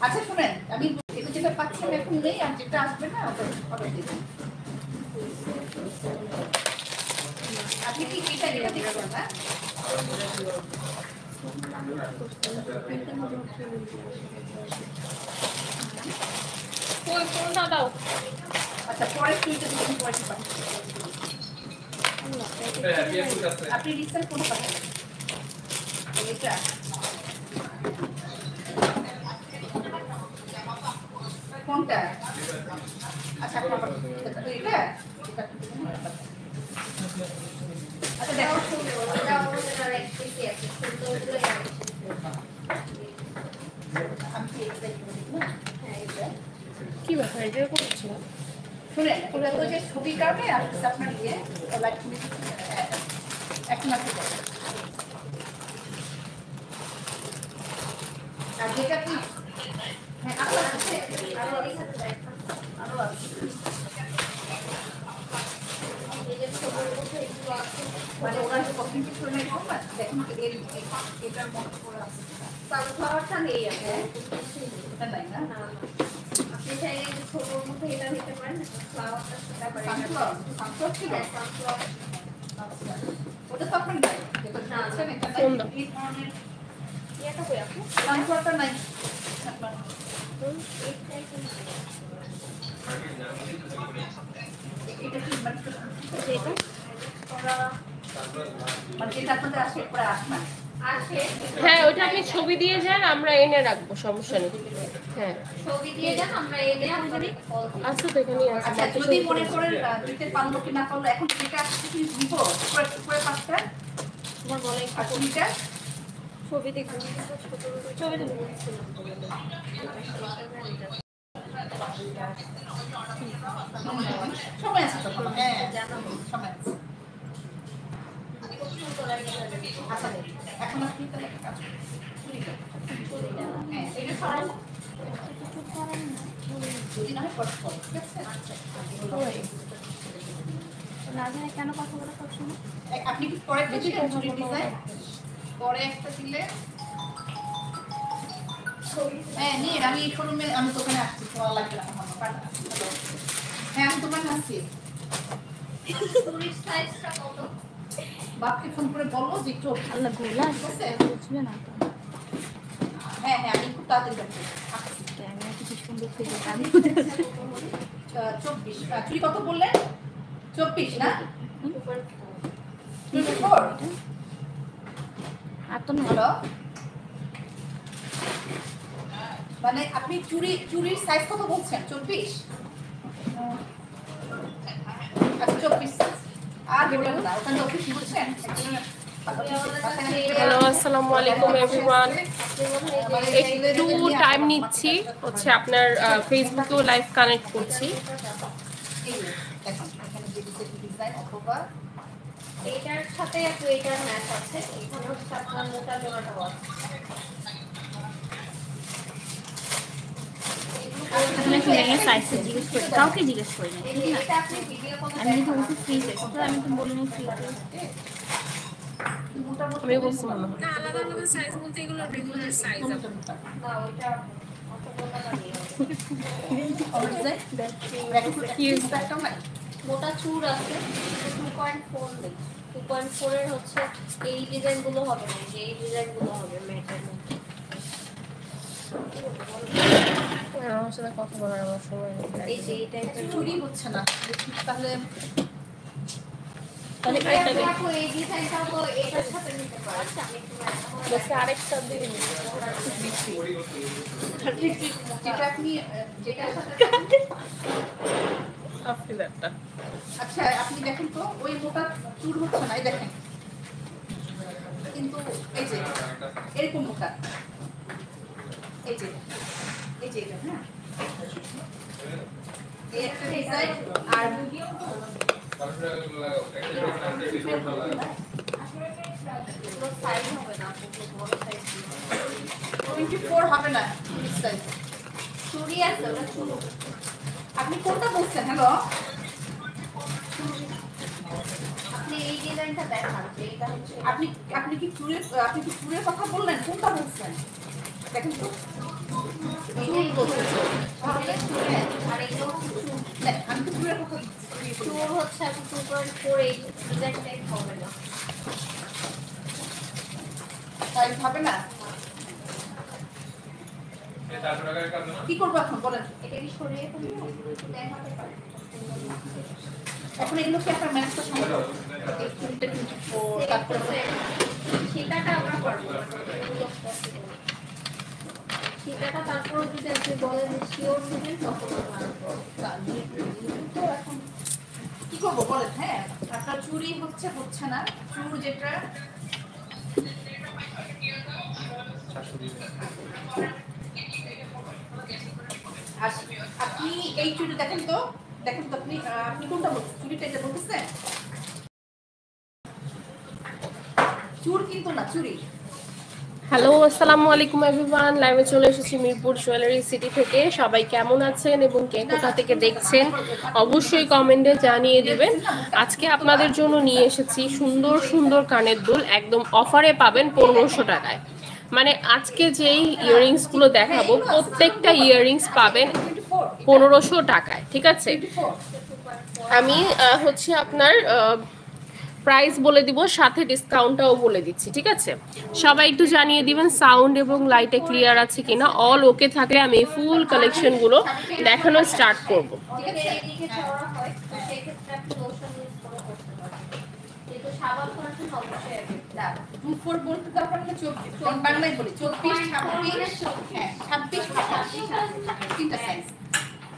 আচ্ছা শুনেন, আমি এটা যেটা পাচ্ছি এখন নেই, আর যেটা আসবে না ওটা অর্ডার দিবেন। আপনি কি এটা দেখবেন না? কোনটা দাও? আচ্ছা পরে ফ্রিতে দিবেন, পরে কি পাচ্ছেন? আপনি রিসেল কোন পাচ্ছেন? এটা কোনটা? আচ্ছা এটা আচ্ছা দেখো কি ব্যাপার এটা করছো? শুনেন, ওটা তো যে ছবি কাটে আর আপনার দিয়ে লাইট এখন আছে আর যেটা কি হ্যাঁ আপনার আছে আরো আছে মানে ওরা যে কসমেটিক করে নেয় কম আছে দেখুন এটার মতো করে আছে সানফ্লাওয়ারটা নেই আছে এটা নাই না আপনি চাইলে যে ছোটোর মধ্যে এটা নিতে পারেন ফ্লাওয়ারটা সেটা পারেন সানফ্লাওয়ার ঠিক আছে সানফ্লাওয়ার ওটা তো আপনার নাই যেটা আছেন এটা নাই এই ধরনের এটা কই আপনি সানফ্লাওয়ারটা নাই আপনার এটা কি মানে এটা মানে যেটা আপনাদের আসে পরে আসবে হ্যাঁ ওটা আপনি ছবি দিয়ে যান, আমরা এনে রাখবো, সমস্যা নেই। হ্যাঁ ছবি দিয়ে যান, আমরা এনে আপনাদের আচ্ছা তো এখানেই আছে। আচ্ছা যদি মনে করেন দিতে পারলো কি না পারলো এখন যেটা আসছে কি দিব পুরো পাঁচটা তোমার বলে এটা ছবি দেখুন ছবি দেখুন সময় আছে তো হ্যাঁ সময় আছে আচ্ছা এখন আপনি তাহলে একটা কাজ করুন হ্যাঁ এটা সরাই যদি না হয় কষ্ট করো ঠিক আছে না জানি কেন কথা বলা করছেন আপনি কি পরে বেশি কমপ্লিট ডিজাইন পরে একটা দিলে হ্যাঁ নিয়ে আমি শোরুমে আমি দোকানে আসছি তোমার লাগবে না হ্যাঁ আমি দোকানে আসছি সাইজটা কত বাপকে ফোন করে বলবো যে একটু আল্লাহ গোলা আছে বুঝবে না তো হ্যাঁ হ্যাঁ আমি খুব তাড়াতাড়ি যাচ্ছি ক্যামেরা কি সুন্দর থেকে আমি 24 চুরি কত বললেন 24 না 24 আর তো না হ্যালো মানে আপনি চুরির সাইজ কত বলছেন 24 আচ্ছা 24 সাইজ আর বলেন না ওখানে অফিস বলছেন হ্যালো আসসালামু আলাইকুম এভরিওয়ান। একটু টাইম নিচ্ছি, হচ্ছে আপনার ফেসবুকেও লাইভ কানেক্ট করছি। দেখুন এখানে যে ডিজাইন অথবা এইটার সাথে একটু এইটার ম্যাচ আছে এখানে হচ্ছে আপনার মোটা জোড়াটা আছে কাউকে জিজ্ঞেস করি না আমি তো ওকে ফ্রি আমি তো বলি না ফ্রি আমি বলছি মনে হয় না আলাদা আলাদা সাইজ বলতে এগুলো রেগুলার সাইজ না ওইটা মোটা চুর আছে 2.4 নেই 2.4 এর হচ্ছে এই ডিজাইনগুলো হবে না যে এই ডিজাইনগুলো হবে ম্যাটের মধ্যে আমার সাথে কথা বলার আমার সময় নেই। এই যে এই টাইপের চুরি হচ্ছে না তাহলে তাহলে আপু এই ডিজাইনটাও তো এটার সাথে নিতে পারো আচ্ছা আমি একটু বলছি আরেকটা দিয়ে যেটা আপনি যেটার সাথে আপনি একটা আচ্ছা আপনি দেখেন তো ওই মোটা চুর হচ্ছে না এই দেখেন কিন্তু এই যে এরকম মোটা এই যে এটা হ্যাঁ এই একটা ডিজাইন আর সাইজ হবে না বড় সাইজ 24 হবে না সাইজ চুরি আছে ওটা চুরি আপনি কোনটা বলছেন হ্যালো আপনি এই ডিজাইনটা দেখান যে এটা হচ্ছে আপনি কি চুরের কথা বললেন কোনটা বলছেন দেখেন তো কি করবো এখন বলেন? এটা কি সরিয়ে ফেলবো? দেখাতে পারি। এখন এগুলো কি আপনার ম্যাথটা সম্ভব? তারপরে সেটাটা আমরা পারবো না। সেটাটা তারপর যদি আপনি বলেন যে শিওর দিবেন তখন তো এখন কি করবো বলেন? হ্যাঁ, আপনার চুরি হচ্ছে না, চুর যেটা আপনি এই চুরি দেখেন তো আপনি কোনটা বলছেন? চুরিটা এটা বলতেছেন? চুর কিন্তু না, চুরি। হ্যালো, আসসালামু আলাইকুম এভরিওয়ান। লাইভে চলে এসেছি মিরপুর জুয়েলারি সিটি থেকে। সবাই কেমন আছেন এবং কে কোথা থেকে দেখছেন অবশ্যই কমেন্টে জানিয়ে দিবেন। আজকে আপনাদের জন্য নিয়ে এসেছি সুন্দর সুন্দর কানের দুল, একদম অফারে পাবেন 1500 টাকায়। মানে আজকে যেই ইয়াররিংসগুলো দেখাবো প্রত্যেকটা ইয়াররিংস পাবেন 1500 টাকায়, ঠিক আছে? আমি হচ্ছে আপনার প্রাইস বলে দিব, সাথে ডিসকাউন্টটাও বলে দিচ্ছি, ঠিক আছে? সবাই একটু জানিয়ে দিবেন সাউন্ড এবং লাইটে ক্লিয়ার আছে কিনা। অল ওকে থাকলে আমি ফুল কালেকশনগুলো দেখানো স্টার্ট করব। বাংলায় বলি 24, 26, 28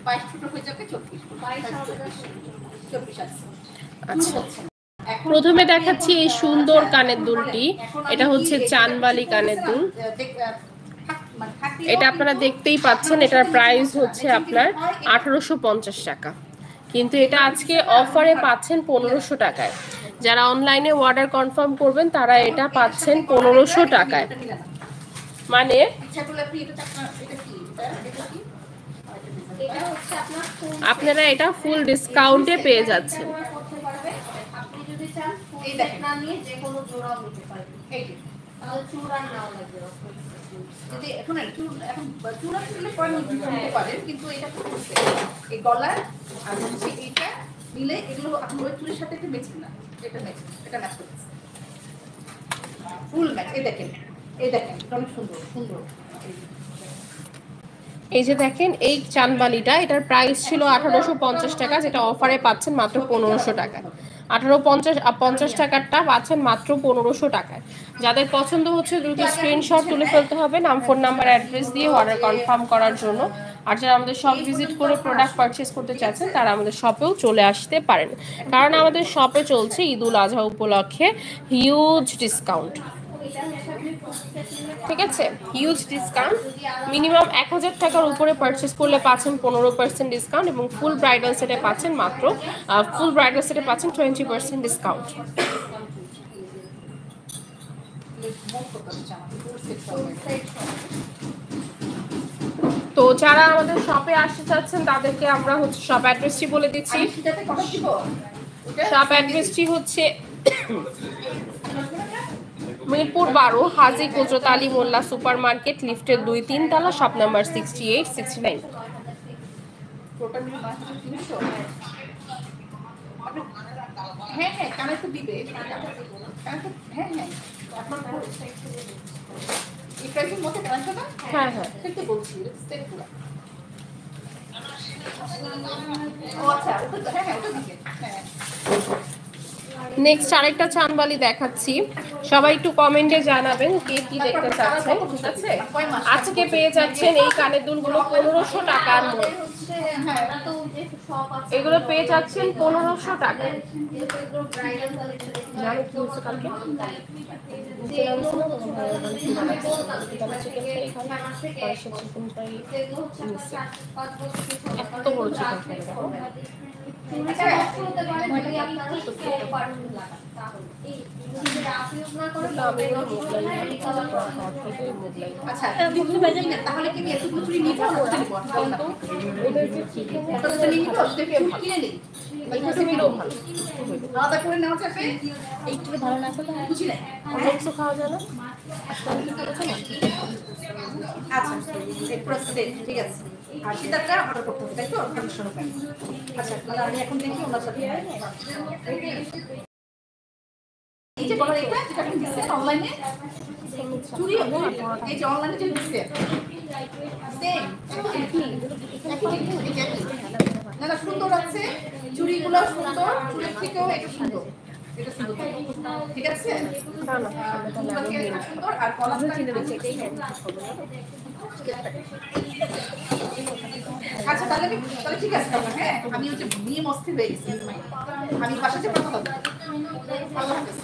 22 ছোট হয়ে যাবে 24 আছে। আচ্ছা, প্রথমে দেখাচ্ছি এই সুন্দর কানের দুলটি। এটা হচ্ছে চানবালি কানের দুল। এটা আপনারা দেখতেই পাচ্ছেন, এটার প্রাইস হচ্ছে আপনার 1850 টাকা, কিন্তু এটা আজকে অফারে পাচ্ছেন 1500 টাকায়। যারা অনলাইনে অর্ডার কনফার্ম করবেন তারা এটা পাচ্ছেন 1500 টাকায়। মানে আপনারা এটা ফুল ডিসকাউন্টে পেয়ে যাচ্ছেন। আপনি যদি চান ফুল না নিয়ে যে কোনো জোড়াও নিতে পারবেন। তাহলে চূড়া নাও লাগবে। যদি এখন চূড়া তুললে পরে নিতে পারেন, কিন্তু এটা এই গলার আর হচ্ছে এইটা মিলে এগুলো আপনি ওই চুলের সাথে একটু ম্যাচিং না, এটা ম্যাচ করতেছে ফুল ম্যাচ। এই দেখেন অনেক সুন্দর সুন্দর। এই যে দেখেন এই চানবালিটা, এটার প্রাইস ছিল 1850 টাকা, যেটা অফারে পাচ্ছেন মাত্র 1500 টাকায়। 1850 টাকারটা পাচ্ছেন মাত্র 1500 টাকায়। যাদের পছন্দ হচ্ছে দ্রুত স্ক্রিনশট তুলে ফেলতে হবে নাম, ফোন নাম্বার, অ্যাড্রেস দিয়ে অর্ডার কনফার্ম করার জন্য। আর যারা আমাদের শপ ভিজিট করে প্রোডাক্ট পারচেস করতে চাচ্ছেন তারা আমাদের শপেও চলে আসতে পারেন, কারণ আমাদের শপে চলছে ঈদুল আজহা উপলক্ষে হিউজ ডিসকাউন্ট, ঠিক আছে? Huge discount. মিনিমাম 1000 টাকার উপরে পারচেস করলে পাচ্ছেন 15% ডিসকাউন্ট, এবং ফুল ব্রাইডাল সেটে পাচ্ছেন 20% ডিসকাউন্ট। তো যারা আমাদের শপে আসতে চাচ্ছেন তাদেরকে আমরা হচ্ছে শপ অ্যাড্রেসটি বলে দিচ্ছি। শপ অ্যাড্রেসটি হচ্ছে মিরপুর 12 হাজি কুদরত আলী মোল্লা সুপার মার্কেট, লিফটের 2-3 তলা, শপ নাম্বার 68, 69। হ্যাঁ কানে তো দিবে। হ্যাঁ এই প্রাইসের মধ্যে কানেক্ট হবে। হ্যাঁ সেটা বলছি সেট পুরো। ও আচ্ছা, ওটা দিবে। হ্যাঁ নেক্সট আরেকটা চানবালি দেখাচ্ছি। সবাই একটু কমেন্টে জানাবেন কে কি দেখতে চাচ্ছেন, ঠিক আছে? আজকে পেয়ে যাচ্ছেন এই কানের দুলগুলো 1500 টাকার মধ্যে। এগুলো পেয়ে যাচ্ছেন 1500 টাকায়। জানো কি হচ্ছে কালকে? এত বড় চিকেন ফ্রাই দেখো। আচ্ছা, তাহলে কি এতগুলো চুরি নিব না? ওদের যে চিকেন ওটা নিব, ওদেরকে কিনে নিই। আলাদা করে নেওয়া যাবে। এইটুকু ভালো না করলে বুঝি না। অনেকটা খাওয়া যায় না। আচ্ছা, এই প্রসেস ঠিক আছে। আর সেটাটা অর্ডার করতে হবে, তাই তো? আচ্ছা, তাহলে আমি এখন দেখি ওনার সাথে। এই যে বলা এটা যেটা আপনি দিচ্ছেন অনলাইনে চুরি হবে, এই যে অনলাইনে যে দিচ্ছেন সেম না না সুন্দর আছে, চুড়িগুলো সুন্দর, চুড়ির থেকেও এটা সুন্দর, এটা সুন্দর, ঠিক আছে? সুন্দর আর কলারটা আচ্ছা তাহলে ঠিক আছে তাহলে। হ্যাঁ আমি হচ্ছে নিয়ে মস্তির হয়ে গেছি, আমি বাসাতে কথা বলবো। আল্লাহ হাফেজ।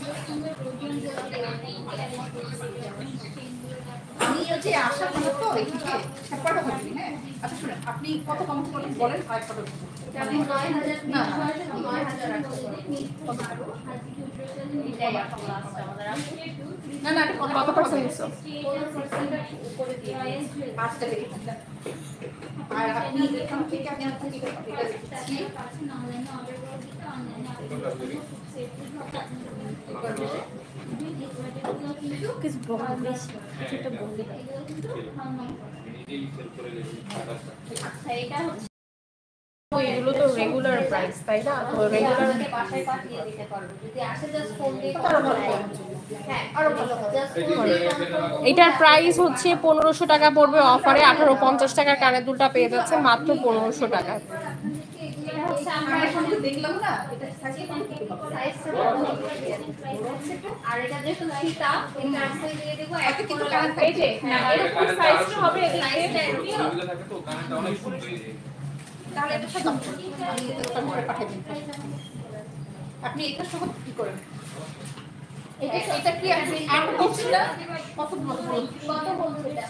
আমি হচ্ছে আসার কথা তো এদিকে একটা কথা বলি। হ্যাঁ আচ্ছা শুনেন, আপনি কত কম বলেন আর কত না না না কত পার্সেন্ট দিছো? 5 টাকা আর আপনি এখান থেকে আপনি এটা দিচ্ছি কিছু বহুত বেশি এটা বলতে এটা হচ্ছে এগুলো তো রেগুলার প্রাইস তাই না? তো রেগুলার বাসায় পাঠিয়ে দিতে পারবো যদি আসে জাস্ট ফোন দিয়ে হ্যাঁ আরো ভালো জাস্ট ফোন দিয়ে এটার প্রাইস হচ্ছে 1500 টাকা পড়বে অফারে। 1850 টাকার কানের দুলটা পেয়ে যাচ্ছে মাত্র 1500 টাকা। দেখলাম না এটা সাইজে কত কি আর এটা যেহেতু সীতা এটা আসলে দিয়ে দেবো এক কিন্তু এই যে এরকম সাইজটা হবে এদিকে এগুলো থাকে তো কানেরটা অনেক সুন্দর। তাহলে এটা সব আমি এটা করে পাঠিয়ে দিন। আপনি এটা সহ কি করেন? এটা কি আপনি আর বলছেন না কত বলতে এটা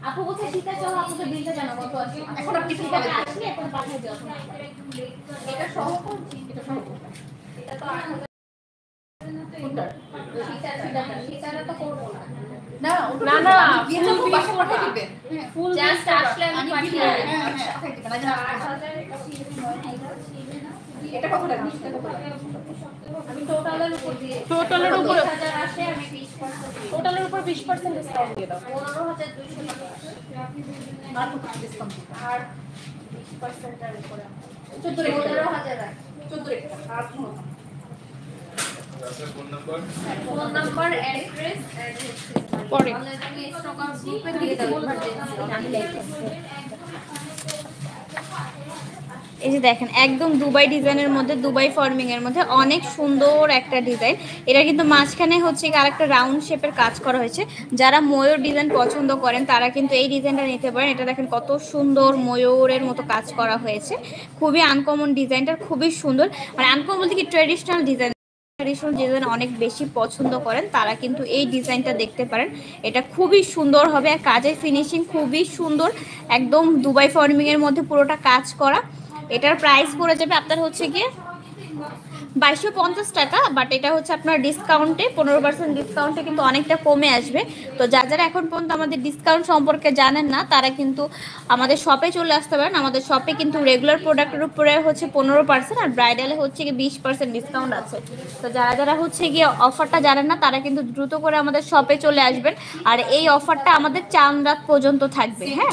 আপু বলছে সীতা চলো আপুকে বিলটা জানো কত আছে এখন আপনি কি এটা বলেন? আসলে এখন পাঠিয়ে দিও এটা সহ এটা সহ এটা তো 8000 কোনটা? সীতাটা তো করবো না না না না দিয়ে যাবো বাসা পাঠিয়ে দিবেন। হ্যাঁ ফুল জাস্ট আসলে আমি পাঠিয়ে দেব হ্যাঁ পাঠিয়ে দিবেন। এটা কত টাকা? আমি টোটালের উপর দিয়ে টোটালের উপর 1000 আসে আমি 20% টোটালের উপর 20% ডিসকাউন্ট দিয়ে দাও। 15200 টাকা আর কত ডিসকাউন্ট? আর 20% এর উপরে 14000 15000 টাকা আর কোনো আপনার phone number phone number address পরে আমি স্টক আউট গ্রুপে দিয়ে দেব এই যে দেখেন একদম দুবাই ডিজাইনের মধ্যে, দুবাই ফর্মিং এর মধ্যে অনেক সুন্দর একটা ডিজাইন। এটা কিন্তু মাঝখানে হচ্ছে আরেকটা রাউন্ড শেপের কাজ করা হয়েছে। যারা ময়ূর ডিজাইন পছন্দ করেন তারা কিন্তু এই ডিজাইনটা নিতে পারেন। এটা দেখেন কত সুন্দর ময়ূরের মতো কাজ করা হয়েছে, খুবই আনকমন ডিজাইনটা, খুবই সুন্দর। আর আনকমন বলতে কি ট্রেডিশনাল ডিজাইন, ট্রেডিশনাল ডিজাইন অনেক বেশি পছন্দ করেন তারা কিন্তু এই ডিজাইনটা দেখতে পারেন। এটা খুবই সুন্দর হবে আর কাজের ফিনিশিং খুবই সুন্দর, একদম দুবাই ফর্মিং এর মধ্যে পুরোটা কাজ করা। এটার প্রাইস পড়ে যাবে আপনার হচ্ছে গিয়ে 2250 টাকা, বাট এটা হচ্ছে আপনার ডিসকাউন্টে 15% ডিসকাউন্টে কিন্তু অনেকটা কমে আসবে। তো যারা এখন পর্যন্ত আমাদের ডিসকাউন্ট সম্পর্কে জানেন না তারা কিন্তু আমাদের শপে চলে আসতে পারেন। আমাদের শপে কিন্তু রেগুলার প্রোডাক্টের উপরে হচ্ছে 15% আর ব্রাইডালে হচ্ছে গিয়ে 20% ডিসকাউন্ট আছে। তো যারা হচ্ছে গিয়ে অফারটা জানেন না তারা কিন্তু দ্রুত করে আমাদের শপে চলে আসবেন। আর এই অফারটা আমাদের চাঁদ রাত পর্যন্ত থাকবে। হ্যাঁ,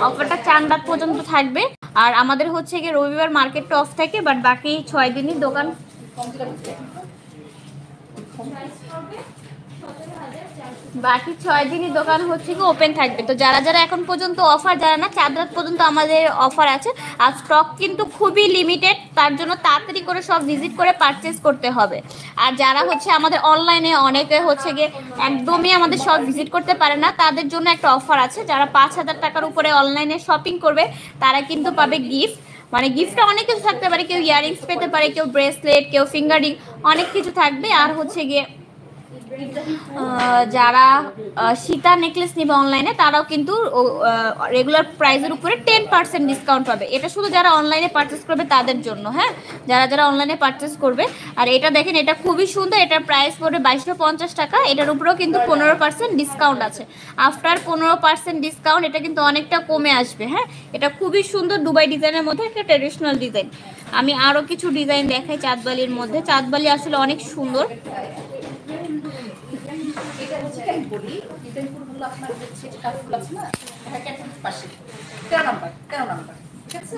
অফারটা চাঁদ রাত পর্যন্ত থাকবে। আর আমাদের হচ্ছে গিয়ে রবিবার মার্কেটটা অফ থাকে, বাট বাকি 6 দিনই দোকান বাকি 6 দিনই দোকান হচ্ছে কি ওপেন থাকবে। তো যারা এখন পর্যন্ত অফার জানা না, চাঁদ রাত পর্যন্ত আমাদের অফার আছে। আর স্টক কিন্তু খুবই লিমিটেড, তার জন্য তাড়াতাড়ি করে সব ভিজিট করে পারচেস করতে হবে। আর যারা হচ্ছে আমাদের অনলাইনে অনেকে হচ্ছে গিয়ে একদমই আমাদের সব ভিজিট করতে পারে না, তাদের জন্য একটা অফার আছে। যারা 5000 টাকার উপরে অনলাইনে শপিং করবে তারা কিন্তু পাবে গিফট। মানে গিফটটা অনেক কিছু থাকতে পারে, কেউ ইয়ারিংস পেতে পারে, কেউ ব্রেসলেট, কেউ ফিঙ্গার রিং, অনেক কিছু থাকবে। আর হচ্ছে গিয়ে যারা সীতা নেকলেস নেবে অনলাইনে তারাও কিন্তু রেগুলার প্রাইসের উপরে 10% ডিসকাউন্ট পাবে। এটা শুধু যারা অনলাইনে পারচেস করবে তাদের জন্য। হ্যাঁ, যারা অনলাইনে পারচেস করবে। আর এটা দেখেন, এটা খুবই সুন্দর, এটার প্রাইস পড়বে 2250 টাকা। এটার উপরেও কিন্তু 15% ডিসকাউন্ট আছে। আফটার 15% ডিসকাউন্ট এটা কিন্তু অনেকটা কমে আসবে। হ্যাঁ, এটা খুবই সুন্দর দুবাই ডিজাইনের মধ্যে একটা ট্রেডিশনাল ডিজাইন। আমি আরও কিছু ডিজাইন দেখাই চাঁদবালির মধ্যে। চাঁদবালি আসলে অনেক সুন্দর। এটা হচ্ছে আমি বলি ডিজাইনগুলো আপনার হচ্ছে কাজগুলো আছে না, এটা ক্যাটাগরির পাশে 13 নাম্বার ঠিক আছে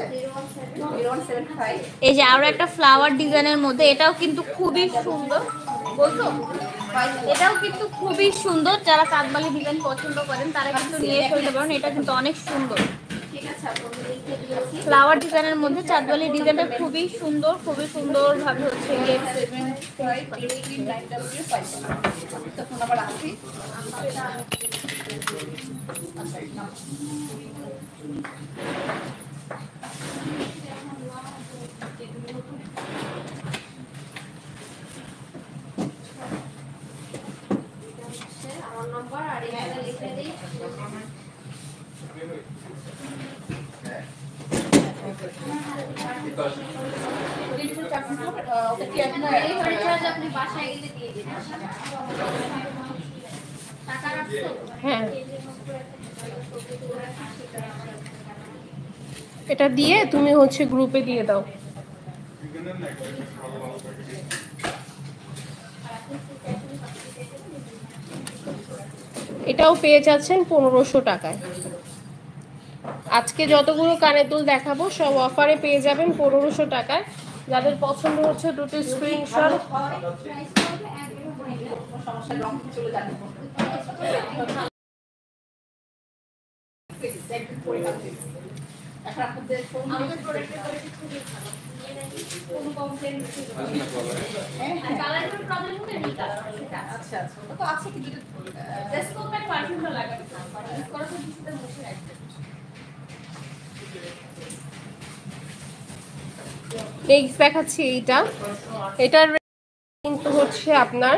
0175। এই যে আরো একটা ফ্লাওয়ার ডিজাইনের মধ্যে, এটাও কিন্তু খুবই সুন্দর। বলছো এটাও কিন্তু খুবই সুন্দর। যারা চাঁদবালি ডিজাইন পছন্দ করেন তারা কিন্তু নিয়ে ফেলতে পারেন, এটা কিন্তু অনেক সুন্দর। আছে আপনাদের লিখে দিয়েছি। ফ্লাওয়ার ডিজাইনের মধ্যে চাঁদবালি ডিজাইনটা খুবই সুন্দর ভাবে হচ্ছে গিয়ে ফোন নাম্বার আছে। আমার নাম্বার আর এখানে লিখে দিই। ডেলিভারি চার্জ আপনি বাসায় গেলে দিয়ে দিবেন। টাকা রাখছো? হ্যাঁ, এটা দিয়ে তুমি হচ্ছে গ্রুপে দিয়ে দাও। এটাও পেয়ে যাচ্ছেন 1500 টাকায়। আজকে যতগুলো কানের দুল দেখাবো সব অফারে পেয়ে যাবেন 1500 টাকায়। যাদের পছন্দ হচ্ছে দুটো স্ক্রিনশট। সমস্যা রং চলে যাবে। আমাদের প্রোডাক্টের কোয়ালিটি খুবই ভালো। কোনো কমপ্লেইন নেই। আর কালারের প্রবলেম হলে এই কালার সেটা। আচ্ছা আচ্ছা, তো আছে কিন্তু জাস্ট কোম্পানি পারফিউমটা লাগাতে চান। ইউজ করার পর কিছুটা মুছে রাখতে। নেক্সট দেখাচ্ছি এইটা। এটার কিন্তু হচ্ছে আপনার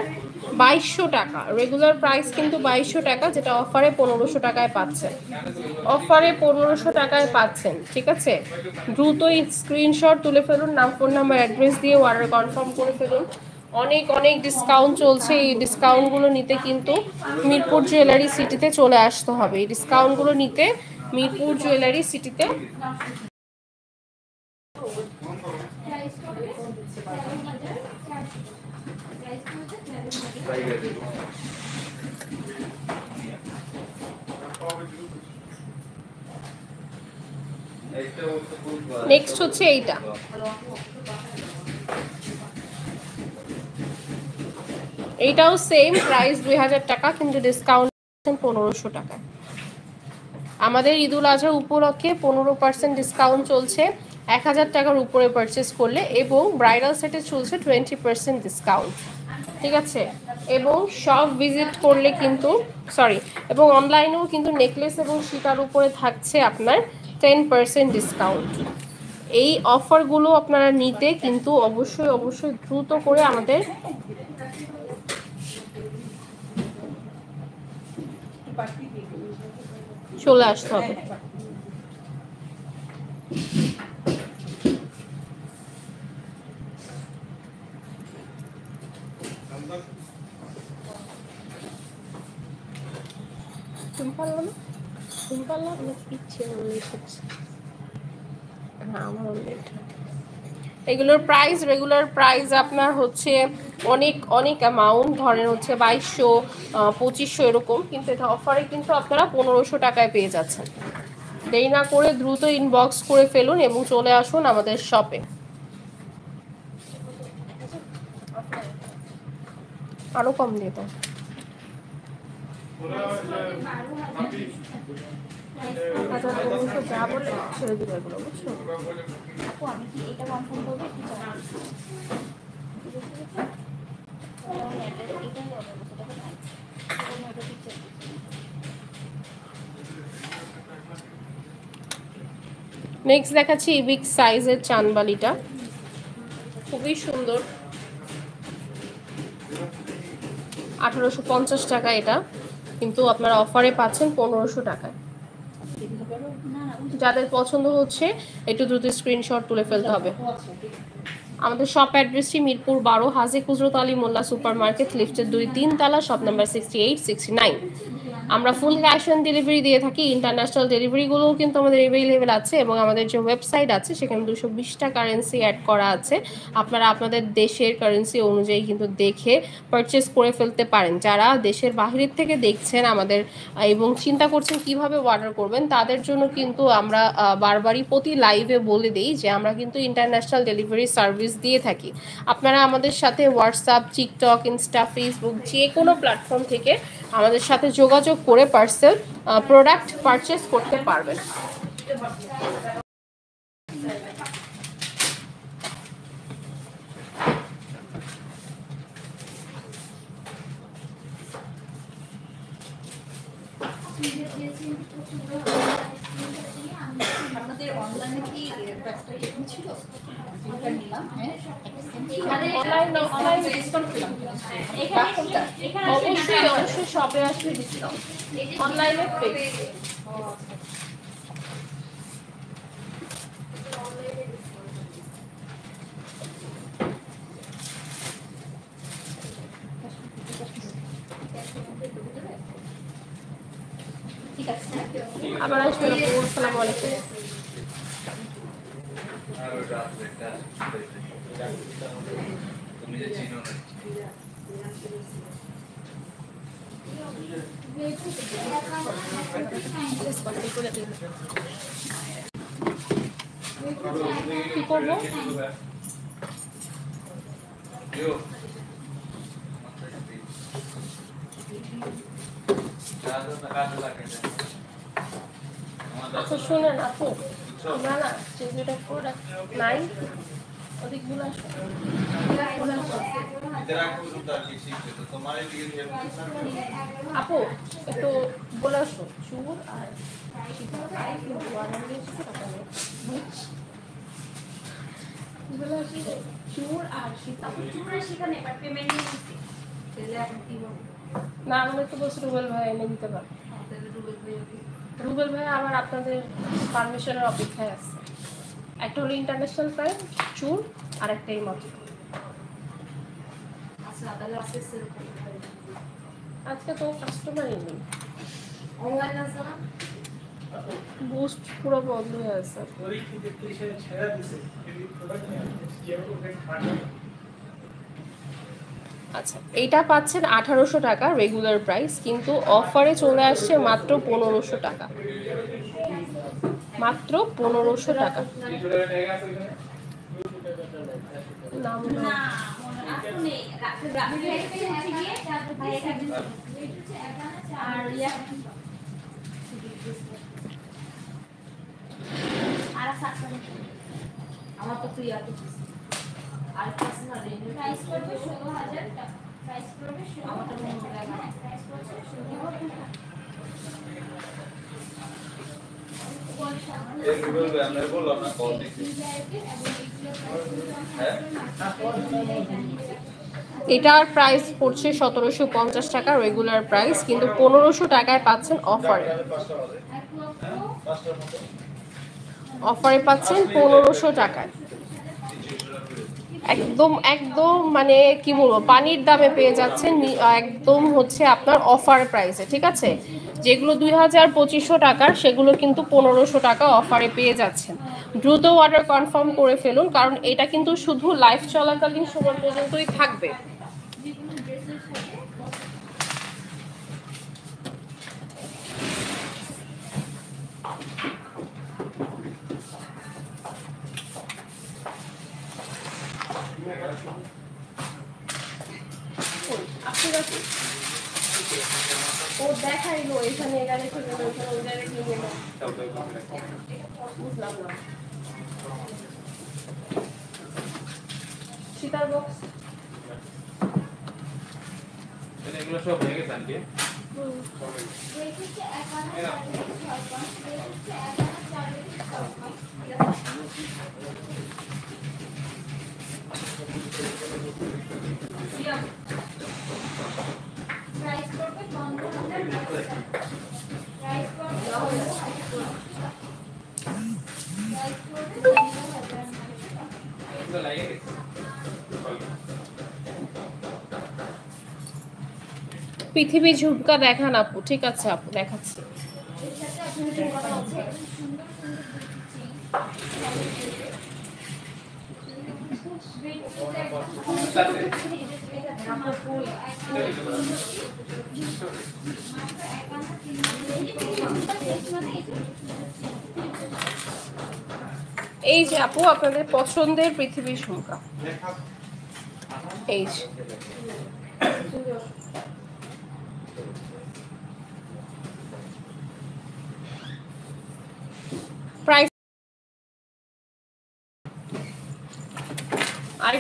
2200 টাকা। রেগুলার প্রাইস কিন্তু 2200 টাকা, যেটা অফারে 1500 টাকায় পাচ্ছেন। অফারে 1500 টাকায় পাচ্ছেন, ঠিক আছে? দ্রুতই স্ক্রিনশট তুলে ফেলুন, নাম, ফোন নাম্বার, অ্যাড্রেস দিয়ে অর্ডার কনফার্ম করে ফেলুন। অনেক ডিসকাউন্ট চলছে। এই ডিসকাউন্টগুলো নিতে কিন্তু মিরপুর জুয়েলারি সিটিতে চলে আসতে হবে। এই ডিসকাউন্টগুলো নিতে মিরপুর জুয়েলারি সিটিতে নেক্সট হচ্ছে এইটা। এইটাও সেম প্রাইস 2000 টাকা, কিন্তু ডিসকাউন্ট 1500 টাকা। আমাদের ঈদুল আজহা উপলক্ষে 15% ডিসকাউন্ট চলছে 1000 টাকার উপরে পারচেস করলে, এবং ব্রাইডাল সেটে চলছে 20% ডিসকাউন্ট, ঠিক আছে? এবং শপ ভিজিট করলে কিন্তু এবং অনলাইনেও কিন্তু নেকলেস এবং সীতার উপরে থাকছে আপনার 10% ডিসকাউন্ট। এই অফারগুলো আপনারা নিতে কিন্তু অবশ্যই দ্রুত করে আমাদের চলে আসতে হবে। এগুলোর প্রাইস, রেগুলার প্রাইস আপনার হচ্ছে অনেক অ্যামাউন্ট, ধরেন হচ্ছে 2200, 2500 এরকম, কিন্তু এটা অফারে কিন্তু আপনারা 1500 টাকায় পেয়ে যাচ্ছেন। দেরি না করে দ্রুত ইনবক্স করে ফেলুন এবং চলে আসুন আমাদের শপে। আরো কম দিয়ে দাও। যা বলে ছেড়ে দিবে এগুলো, বুঝছো? আপু আমি কি এটা কনফার্ম করবো? নেক্সট দেখাচ্ছি বিগ সাইজের চানবালিটা, খুবই সুন্দর। 1850 টাকা এটা, কিন্তু আপনারা অফারে পাচ্ছেন 1500 টাকায়। যাদের পছন্দ হচ্ছে একটু দ্রুত স্ক্রিনশট তুলে ফেলতে হবে। আমাদের শপ অ্যাড্রেসটি মিরপুর 12, হাজী কুজরত আলী মোল্লা সুপার মার্কেট, লিফটের 2-3 তলা, শপ নাম্বার 68-69। আমরা ফুল ক্যাশ অন ডেলিভারি দিয়ে থাকি। ইন্টারন্যাশনাল ডেলিভারিগুলোও কিন্তু আমাদের অ্যাভেলেবেল আছে, এবং আমাদের যে ওয়েবসাইট আছে সেখানে 220টা কারেন্সি অ্যাড করা আছে। আপনারা আপনাদের দেশের কারেন্সি অনুযায়ী কিন্তু দেখে পারচেস করে ফেলতে পারেন। যারা দেশের বাহিরের থেকে দেখছেন আমাদের এবং চিন্তা করছেন কিভাবে অর্ডার করবেন, তাদের জন্য কিন্তু আমরা বারবারই প্রতি লাইভে বলে দিই যে আমরা কিন্তু ইন্টারন্যাশনাল ডেলিভারি সার্ভিস দিয়ে থাকি। আপনারা আমাদের সাথে হোয়াটসঅ্যাপ, টিকটক, ইনস্টা, ফেসবুক যে কোনো প্ল্যাটফর্ম থেকে আমাদের সাথে যোগাযোগ করে প্রোডাক্ট পারচেস করতে পারবেন। আপনাদের অনলাইনে কি একটা ছিল ওটা নিলাম, হ্যাঁ অনলাইন অফলাইন ডিসকাউন্ট পেলাম। অবশ্যই অবশ্যই শপে আসলে ডিসকাউন্ট, অনলাইনে ফিক্স। ঠিক আছে, আবার আসবেন আপু। আসসালামু আলাইকুম। আর ওটা একটা তুমি যে চিনো না কি করবো? আচ্ছা শুনেন আপু, না না যেটা প্রোডাক্ট নাই ওদিকগুলো আসো। আপু একটু বলে আসো চুর আর চুর আর না আমাদের তো বলছি রুবেল ভাই এনে দিতে পারে। রুবেল ভাই আবার আপনাদের পারমিশনের অপেক্ষায় আছে। একটা হলো ইন্টারন্যাশনাল প্রাইস চুর আর একটা এই মাত্র। আজকে তো কাস্টমারই নেই, বুস্ট পুরো বন্ধ হয়ে আছে। আচ্ছা এইটা পাচ্ছেন 1800 টাকা রেগুলার প্রাইস, কিন্তু অফারে চলে আসছে মাত্র 1500 টাকা, মাত্র 1500 টাকা। আমার তো ফ্রি আছে আর পার্সোনাল প্রাইস করবে 16000 টাকা, প্রাইস করবে 16000 টাকা, প্রাইস করবে 16000 টাকা। এই গুগল পে আমরা বললাম না কল দিছি হ্যাঁ এটার প্রাইস পড়ছে 1750 টাকা রেগুলার প্রাইস, কিন্তু 1500 টাকায় পাচ্ছেন অফারে। অফারে পাচ্ছেন 1500 টাকায়, একদম একদম মানে কি বলবো পানির দামে পেয়ে যাচ্ছেন, একদম হচ্ছে আপনার অফার প্রাইসে। ঠিক আছে, যেগুলো 2500 টাকার সেগুলো কিন্তু 1500 টাকা অফারে পেয়ে যাচ্ছেন। দ্রুত অর্ডার কনফার্ম করে ফেলুন, কারণ এটা কিন্তু শুধু লাইভ চলাকালীন সময় পর্যন্তই থাকবে। ও দেখাইলো এখানে এটা রেখে গেল, ওখানে ওটা রেখে গেল, বুঝলাম না। সীতার বক্স এগুলো সব হয়ে গেছে আনকি প্রাইস করবে 15000 টাকা, প্রাইস করবে 15000 টাকা। এগুলো লাগে গেছে পৃথিবী ঝুমকা দেখান আপু। ঠিক আছে আপু দেখাচ্ছি। এই যে আপু আপনাদের পছন্দের পৃথিবী ঝুমকা, এই যে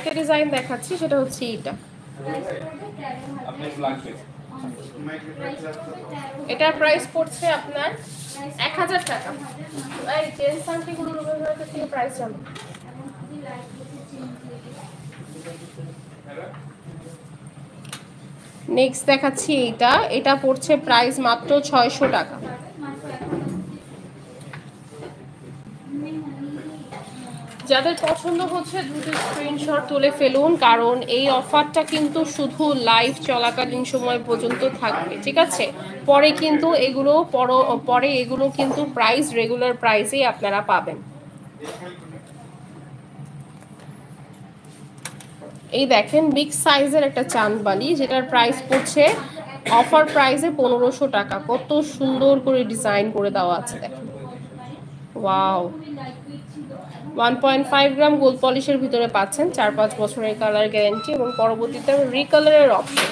আরেকটা ডিজাইন দেখাচ্ছি, সেটা হচ্ছে এইটা। আপনি লাগবে এটার প্রাইস পড়ছে আপনার 1000 টাকা। এই জেন্টস আংটিগুলো রুবেল ভাইয়ের কাছ থেকে প্রাইস জানো। নেক্সট দেখাচ্ছি এইটা, এটা পড়ছে প্রাইস মাত্র 600 টাকা। যাদের পছন্দ হচ্ছে দ্রুত স্ক্রিনশট তুলে ফেলুন, কারণ এই অফারটা কিন্তু শুধু লাইভ চলাকালীন সময় পর্যন্ত থাকবে, ঠিক আছে? পরে কিন্তু এগুলো কিন্তু প্রাইস রেগুলার প্রাইসেই আপনারা পাবেন। এই দেখেন বিগ সাইজের একটা চাঁদবালি, যেটার প্রাইস পড়ছে অফার প্রাইসে 1500 টাকা। কত সুন্দর করে ডিজাইন করে দেওয়া আছে দেখেন, ওয়াও। 1.5 গ্রাম গোল্ড পলিশের ভিতরে পাচ্ছেন, 4-5 বছরের কালার গ্যারান্টি এবং পরবর্তীতে রিকালারের অপশন।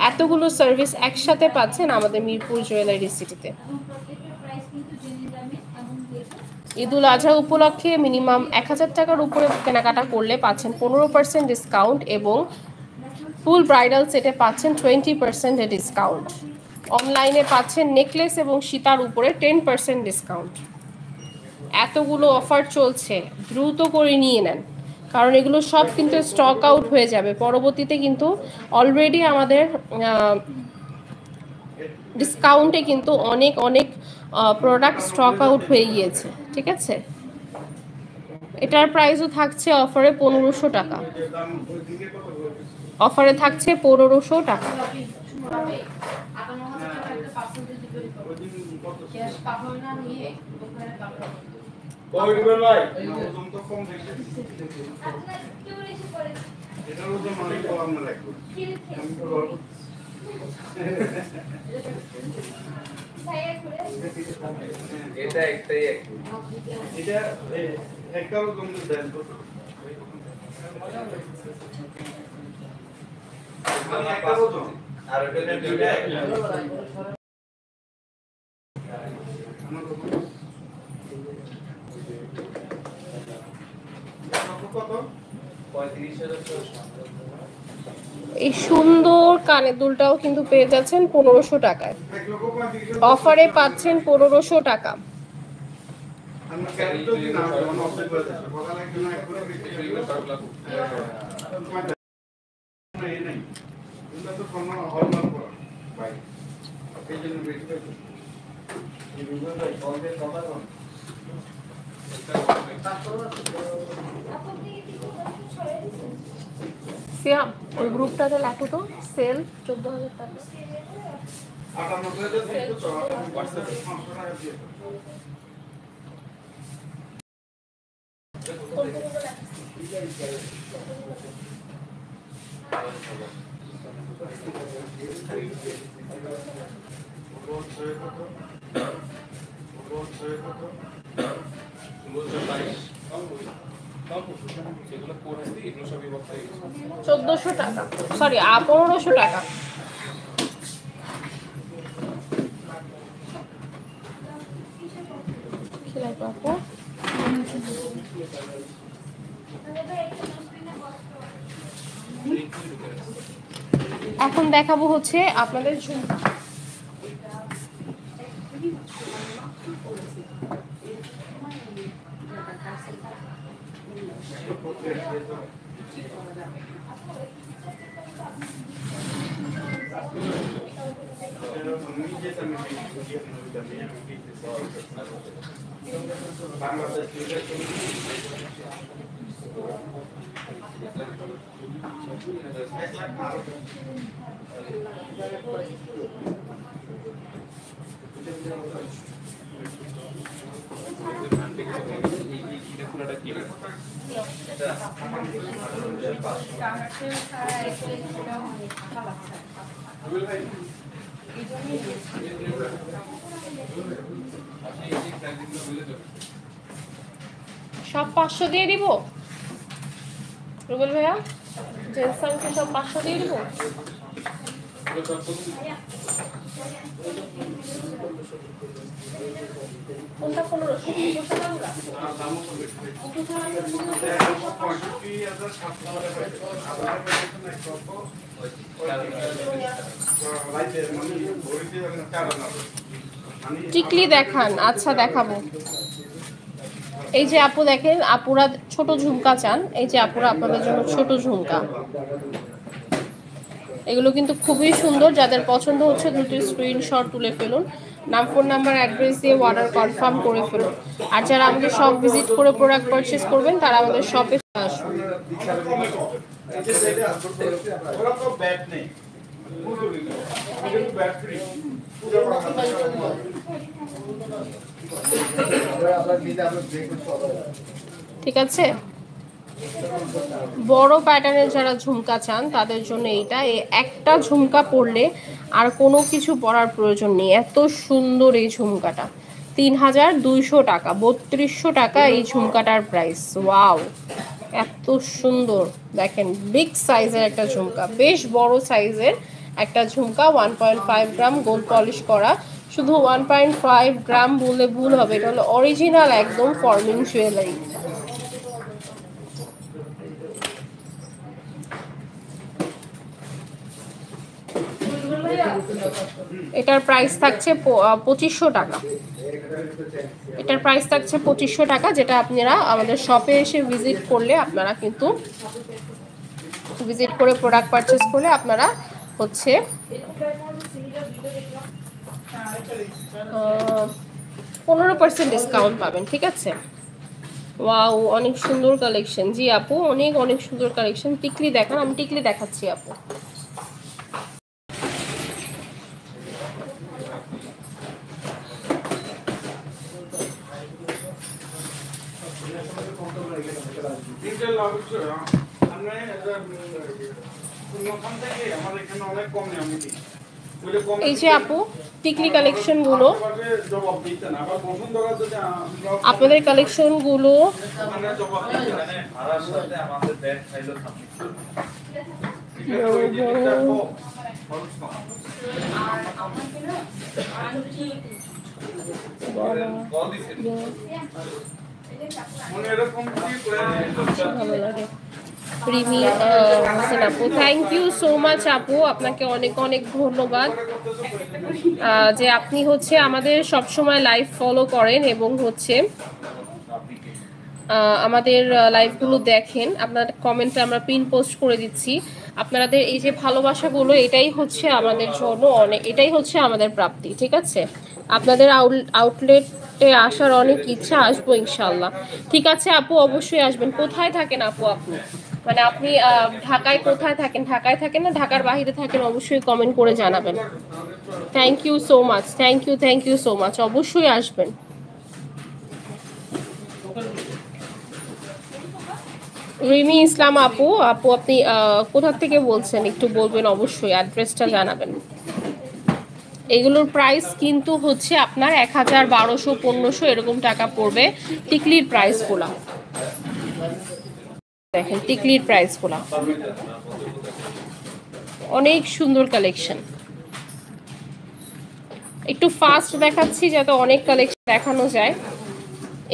এতগুলো সার্ভিস একসাথে পাচ্ছেন আমাদের মিরপুর জুয়েলারি সিটিতে। ঈদুল আজহা উপলক্ষে মিনিমাম 1000 টাকার উপরে কেনাকাটা করলে পাচ্ছেন 15% ডিসকাউন্ট এবং ফুল ব্রাইডাল সেটে পাচ্ছেন 20% ডিসকাউন্ট। অনলাইনে পাচ্ছেন নেকলেস এবং সীতার উপরে 10% ডিসকাউন্ট। এতগুলো অফার চলছে, দ্রুত করে নিয়ে নেন, কারণ এগুলো সব কিন্তু স্টক আউট হয়ে যাবে পরবর্তীতে। কিন্তু অলরেডি আমাদের ডিসকাউন্টে কিন্তু অনেক প্রোডাক্ট স্টক আউট হয়ে গিয়েছে, ঠিক আছে? এটার প্রাইসও থাকছে অফারে 1500 টাকা। অফারে থাকছে 1500 টাকা। এটা একটাই এটা একটাও কম দেন তো আর এটা দুইটা কত 35,000। এই সুন্দর কানের দুলটাও কিন্তু পেয়ে যাচ্ছেন 1500 টাকায়। অফারে পাচ্ছেন 1500 টাকা। আমরা ক্যারেক্টার দিন না আমরা অফার করে দিচ্ছি বলা লাগে না একবারে বিক্রি করে এই নাই এটা তো কোনো হলমার্ক করা ভাই এই জন্য বেশি করে এই বিভাগ ভাই কলকে কথা কোন সিয়াম ওই গ্রুপটাতে লেখো তো, সেল 14000 টাকা। 98,000 দিতে তো হোয়াটসঅ্যাপে 500 টাকা দিয়ে যেগুলো পড়ছি এগুলো সবই বক্তা 1400 টাকা, সরি 1500 টাকা। খেলাই পাবো। এখন দেখাবো হচ্ছে আপনাদের ঝুমকা। সব 500 দিয়ে দিব রুবেল ভাইয়া, জেন্টস আংটি সব 500 দিয়ে দিব। কোনটা 1500? দামও তো বেশি। 65,700 টিকলি দেখান। আচ্ছা দেখাবো। এই যে আপু দেখেন, আপুরা ছোট ঝুমকা চান, এই যে আপুরা আপনাদের জন্য ছোট ঝুমকা। এগুলো কিন্তু খুবই সুন্দর, যাদের পছন্দ হচ্ছে দ্রুত স্ক্রিনশট তুলে ফেলুন, নাম ফোন নাম্বার অ্যাড্রেস দিয়ে অর্ডার কনফার্ম করে ফেলুন। আর যারা আমাদের শপ ভিজিট করে প্রোডাক্ট পারচেজ করবেন তারা আমাদের শপে আসুন। ওরা তো ব্যাট নেই, ব্যাট ফ্রি। ঠিক আছে, বড় প্যাটার্নের যারা ঝুমকা চান তাদের জন্য এইটা, একটা ঝুমকা পরলে আর কোনো কিছু পরার প্রয়োজন নেই। এত সুন্দর এই ঝুমকাটা, 3200 টাকা, 3200 টাকা এই ঝুমকাটার প্রাইস। ওয়াও, এত সুন্দর। দেখেন বিগ সাইজের একটা ঝুমকা, বেশ বড় সাইজের একটা ঝুমকা, 1.5 গ্রাম গোল্ড পলিশ করা। শুধু 1.5 গ্রাম বললে ভুল হবে, এটা হলো অরিজিনাল একদম ফর্মিং জুয়েলারি। এটার প্রাইস থাকছে 2500 টাকা। এটার প্রাইস থাকছে 2500 টাকা, যেটা আপনারা আমাদের শপে এসে ভিজিট করলে, আপনারা কিন্তু ভিজিট করে প্রোডাক্ট পারচেজ করলে আপনারা হচ্ছে 15% ডিসকাউন্ট পাবেন। ঠিক আছে, ওয়াও অনেক সুন্দর কালেকশন। জি আপু, অনেক অনেক সুন্দর কালেকশন। টিকলি দেখান, আমি টিকলি দেখাচ্ছি আপু। এই যে আপু টিকলি কালেকশন গুলো, আপনাদের কালেকশন গুলো ভালো লাগে। রিমি হোসেন আপু, থ্যাংক ইউ সো মাচ আপু, আপনাকে অনেক অনেক ধন্যবাদ যে আপনি হচ্ছে আমাদের সবসময় লাইভ ফলো করেন এবং হচ্ছে আমাদের লাইভগুলো দেখেন। আপনার কমেন্টে আমরা পিন পোস্ট করে দিচ্ছি। আপনাদের এই যে ভালোবাসাগুলো, এটাই হচ্ছে আমাদের জন্য অনেক, এটাই হচ্ছে আমাদের প্রাপ্তি। ঠিক আছে, আপনাদের আউটলেটে আসার অনেক ইচ্ছা, আসবো ইনশাল্লাহ। ঠিক আছে আপু, অবশ্যই আসবেন। কোথায় থাকেন আপু আপনি? মানে আপনি ঢাকায় কোথায় থাকেন? ঢাকায় থাকেন না ঢাকার বাইরে থাকেন? অবশ্যই কমেন্ট করে জানাবেন। Thank you so much, thank you so much, অবশ্যই আসবেন। রিমি ইসলাম আপু, আপনি কোথা থেকে বলছেন একটু বলবেন, অবশ্যই অ্যাড্রেসটা জানাবেন। এগুলোর প্রাইস কিন্তু হচ্ছে আপনার 1000, 1200, 1500 এরকম টাকা পড়বে টিকলির প্রাইসগুলো। দেখেন টিকলির প্রাইসগুলো, অনেক সুন্দর কালেকশন। একটু ফাস্ট দেখাচ্ছি যাতে অনেক কালেকশন দেখানো যায়।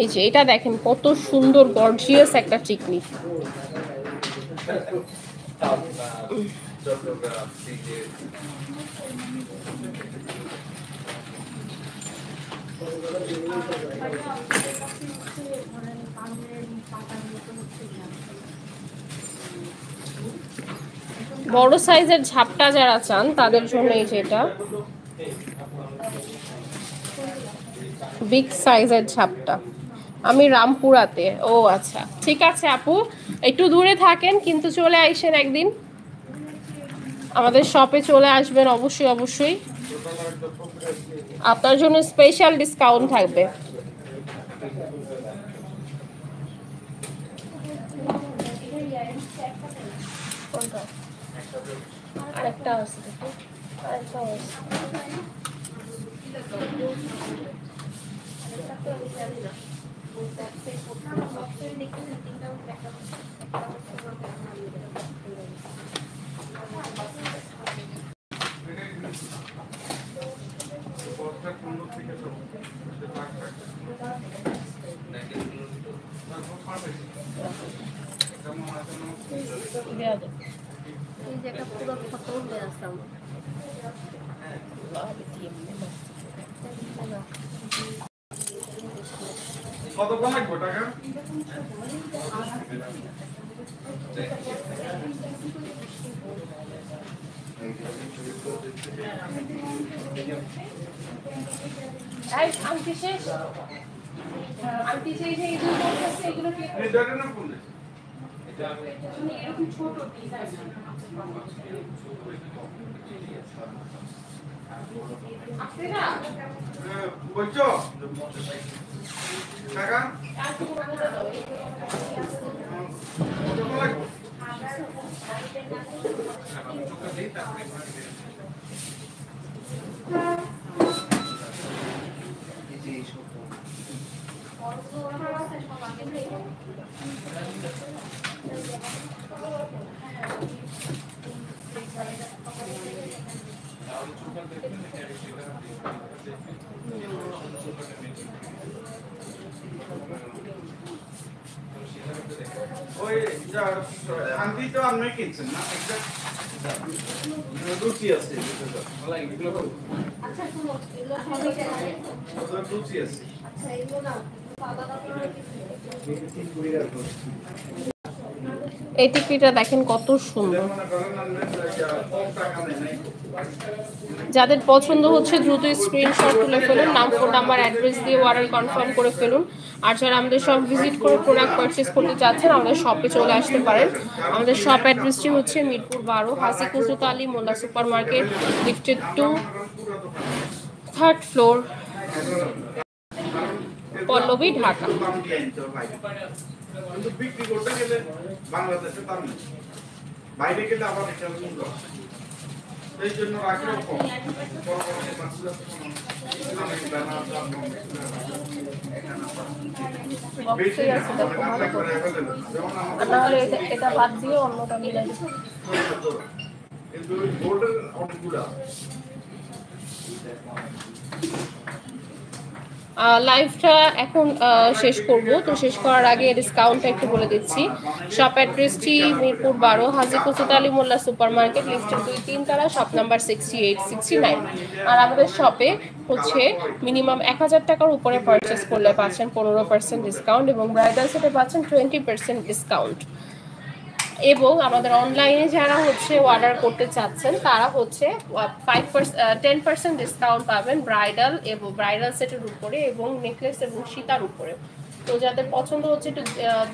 এই যে এটা দেখেন কত সুন্দর গর্জিয়াস একটা টিকলি। বড় সাইজের ঝাপটা যারা চান তাদের জন্য এই যে এটা বিগ সাইজের ঝাপটা। আমি রামপুরাতে। ও আচ্ছা, ঠিক আছে আপু, একটু দূরে থাকেন কিন্তু চলে আসেন একদিন, আমাদের শপে চলে আসবেন অবশ্যই অবশ্যই। আপনার জন্য স্পেশাল ডিসকাউন্ট থাকবে। আরেকটা আছে, আরেকটা আছে। দেয়া দে এই যে একটা পুরো ফটো উঠে আসতাম কত লাগবে টাকা? এই আন্টি শেষ আন্টি শেষ এইগুলো করতেছে এগুলো কি এই দেখেন না কোন এরকম ছোট ডিজাইন আপনারা বলছো টাকা কত লাগবে? ওই যা শান্তি তো আপনি কিনছেন না একটা রুচি আছে বলা এগুলো আচ্ছা শুনো এগুলো সবই জানেন ওদের রুচি আছে আচ্ছা এগুলো না সাদা কাপড়ের এই টিকিটা দেখেন কত সুন্দর মনে করেন আমরা কম টাকা নেই নাই যাদের পছন্দ হচ্ছে দ্রুত স্ক্রিনশট তুলে ফেলুন নাম ফোন নাম্বার অ্যাড্রেস দিয়ে অর্ডার কনফার্ম করে ফেলুন আর যারা আমাদের শপ ভিজিট করে প্রোডাক্ট পারচেজ করতে চাচ্ছেন আমাদের শপে চলে আসতে পারেন আমাদের শপ অ্যাড্রেসটি হচ্ছে মিরপুর 12 হাসি কুজুত আলী মোল্লা সুপার মার্কেট লিফটেড 2 3rd ফ্লোর পল্লবী ঢাকা দাম দিয়ে আনতে হয় কিন্তু বিক্রি করতে গেলে বাংলাদেশে দাম নেই বাইরে গেলে আবার এটা মূল্য এই জন্য রাখলে কম পরবর্তী মাসে বক্সই আছে দেখো ভালো করে আর নাহলে এটা বাদ দিয়ে অন্যটা মিলাই দিই কিন্তু গোল্ডের অনেকগুলো লাইভটা এখন শেষ করব তো শেষ করার আগে ডিসকাউন্টটা একটু বলে দিচ্ছি শপ অ্যাড্রেসটি মিরপুর 12 হাজী কুতুব আলী মোল্লা সুপার মার্কেট লিফটেড 2 3 তলা শপ নাম্বার 68 69 আর আমাদের শপে হচ্ছে মিনিমাম 1000 টাকার উপরে পারচেজ করলে পাচ্ছেন 15% ডিসকাউন্ট এবং ব্রাইডাল সেটে পাচ্ছেন 20% ডিসকাউন্ট এবং আমাদের অনলাইনে যারা হচ্ছে অর্ডার করতে চাচ্ছেন তারা হচ্ছে 10% ডিসকাউন্ট পাবেন ব্রাইডাল এবং ব্রাইডাল সেটের উপরে এবং নেকলেস এবং সীতার উপরে তো যাদের পছন্দ হচ্ছে একটু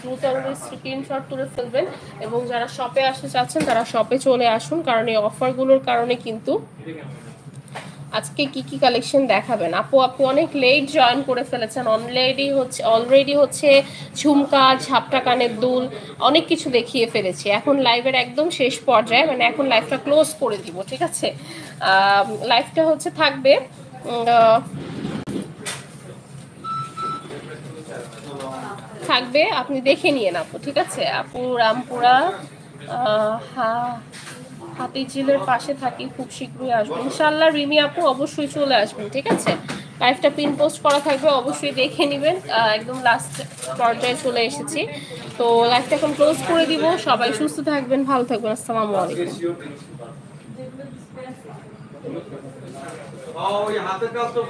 দ্রুত স্ক্রিনশট তুলে ফেলবেন এবং যারা শপে আসতে চাচ্ছেন তারা শপে চলে আসুন কারণ এই অফারগুলোর কারণে কিন্তু আজকে কি কি কালেকশন দেখাবেন আপু আপনি অনেক লেট জয়েন করে ফেলেছেন অলরেডি হচ্ছে ঝুমকা ঝাপটা কানের দুল অনেক কিছু দেখিয়ে ফেলেছি এখন লাইভের একদম শেষ পর্যায়ে মানে এখন লাইভটা ক্লোজ করে দিব ঠিক আছে লাইভটা হচ্ছে থাকবে আপনি দেখে নিয়ে আপু ঠিক আছে আপু রামপুরা হাতিঝিলের পাশে থাকি খুব শীঘ্রই আসবেন ইনশাআল্লাহ রিমি আপু অবশ্যই চলে আসবেন ঠিক আছে লাইভটা পিন পোস্ট করা থাকবে অবশ্যই দেখে নেবেন একদম লাস্ট পর্যায়ে চলে এসেছি তো লাইভটা এখন ক্লোজ করে দিব সবাই সুস্থ থাকবেন ভালো থাকবেন আসসালামু আলাইকুম ওই হাতের কাজ তো